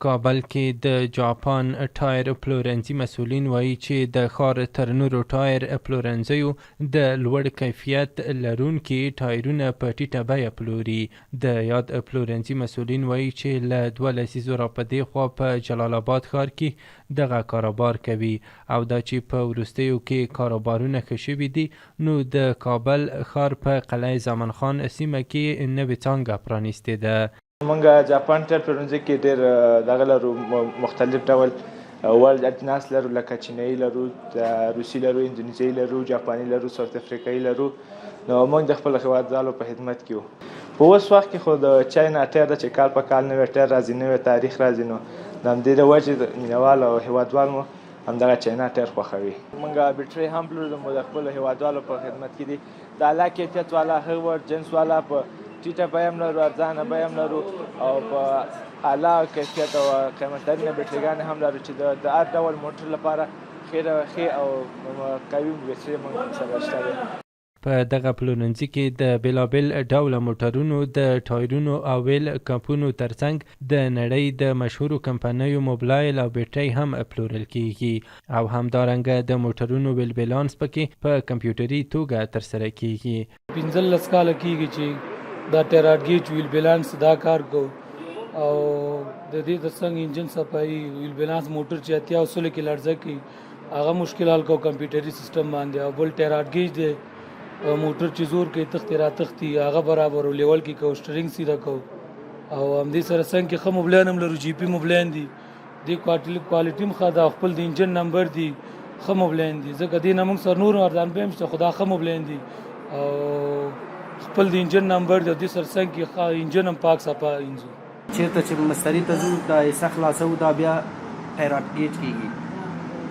کابل کې د جاپان ټایر پلورنځي مسولین وایي چې د ښار تر نورو ټایر پلورنځیو د لوړ کیفیت لرونکي ټایرونه په ټیټه بیه پلوري. د یاد پلورنځي مسولین وایي چې له 2 لسیزو راپدې خوا په جلال آباد ښار کې دغه کاروبار کوي او دا چې په وروستیو کې کاروبارونه ښه شوي دي، نو د کابل ښار په قلعه زمان خان سیمه کې نوې څانګه پرانیستې ده. مونږ جاپان ټایر پلورنځي کې ډېر دغه لرو، مختلف ډول ورلډ اجناس لرو، لکه چینایي لرو، روسي لرو، اندونیزیایي لرو، جاپاني لرو، ساوت افریقایي لرو. نو موږ د خپلو هېوادوالو په خدمت کې یو. په اوس وخت کې خو د چاینا ټایر ده چې کال په کال نوی ټایر راځي، نوی تاریخ راځي، نو د همدې د وجې مینهوال او هېوادوال مو همدغه چاینا ټایر خوښوي. موږ بیټرۍ هم پلورو، د خپلو هېوادوالو په خدمت کې دي. د اعلی کیفیت والا هیواد جنس والا په ټیټه بیه هم لرو، ارزانه بیه هم لرو، او په اعلی کیفیت او قیمتترینه بیټریګانې هم لرو چې د هر ډول موټر لپاره ښې او قوي بیټرۍ موږ سره شته ده. په دغه پلورنځي کې د بېلابېل ډوله موټرونو د ټایرونو او ویل کمپونو ترڅنګ د نړۍ د مشهورو کمپنیو موبلایل او بیټرۍ هم پلورل کیږي او همدارنګه د موټرونو ویل بیلانس پکې په کمپیوټري توګه ترسره کیږي. 15 کاله کیږي چې دا ټایر ګیج ویل بیلانس دا کار کو او د دې ترڅنګ انجن صفایي ویل بیلانس موټر چې اتیا اصول کې لړزه کوي هغه مشکل حل کو کمپیوټري سیستم باندې، او بل ټایر ګیج دی موټر چې زور کوي تختی را تختی هغه برابر لیول کې کو سټرینګ سیده کو، او همدې سره څنګه کې خو موبلاین هم لرو، جی پی موبلاین دي، د کوالټي مخه دا خپل د انجن نمبر دي، خو موبلاین دي ځکه دې نه موږ سره نور اردان به مشته خدا خو موبلاین دي او خپل د انجن نمبر د دې سره څنګه انجن هم پاک صفا انځو. چیرته چې مستری ته ځو دا ایسه خلاصو دا بیا ټایر ګیج کیږي،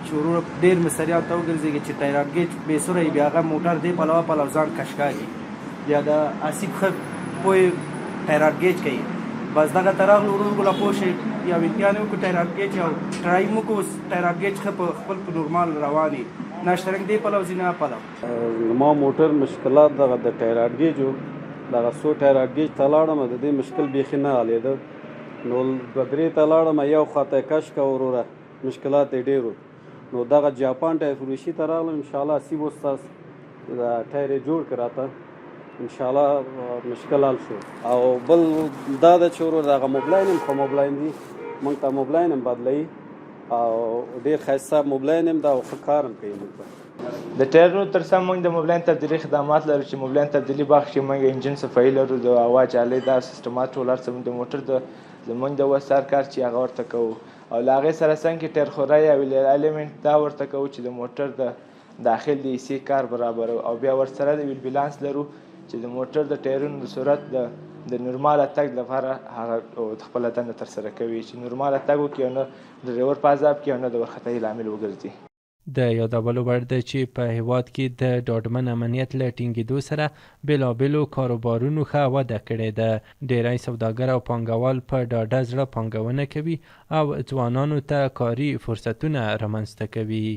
شروع ډېر مستریان ته وګرځېږي چې ټایر ګیج بې سوره وي، بیا هغه موټر دی پلوه ځان کش کاږي، بیا د آسیب ښه پوی ټایر ګیج کوي. بس دغه ته راغلو ورونو له پوه شئ یا امتحان یې وکړو ټایر ګیج او ټرای مو وکړو ټایر ګیج ښه په خپل په نورمال روان وي، نه شترنګ دی پلو ځي نه پلو. زما موټر مشکلات دغه د ټایر ګیجو دغه څو ټایر ګیج ته لاړم، د دې مشکل بیخي نه حلېده، نو 2-3 ته لاړم، یو خواته یې کش کړه وروره، مشکلات یې ډېر و. نو دغه جاپان ټایر فروشي ته راغلم، انشاءالله سیب استاذ د ټایر یې جوړ کړه راته، انشاءالله مشکل حل شو. او بل دا ده چې ورور دغه موبلاین هم ښه موبلاین دي، موږ ته موبلاین هم بدلوي او ډېر ښایسته موبلاین هم ده او ښه کار هم کوي موږ ته. د ټایرونو تر څنګ موږ د موبلاین تبدیلي خدمات لرو چې موبلاین تبدیلي بخش کې موږ انجن صفایي لرو، د هوا جالۍ دا سیستمات ټول هر څه د موټر زموږ د وس هر کار چې هغه ورته کوو، او له هغې سره څنګ کې ټایر خورۍ او الیمنټ دا ورته کوو چې د موټر د داخل د ایسي کار برابرو، او بیا ورسره د ویل بیلانس لرو چې د موټر د ټایرونو د سرعت د نورماله تګ لپاره هغه خپله دنده ترسره کوي چې نورماله تګ وکړي او نه د ډریور په عذاب کې او نه د ورختۍ لامل وګرځي. د یادولو وړ ده چې په هیواد کې د ډاډمن امنیت له ټینګېدو سره بېلابېلو کاروبارونو ښه وده کړې ده. ډېری سوداګر او پانګوال په ډاډه زړه پانګونه کوي او ځوانانو ته کاري فرصتونه رامنځته کوي.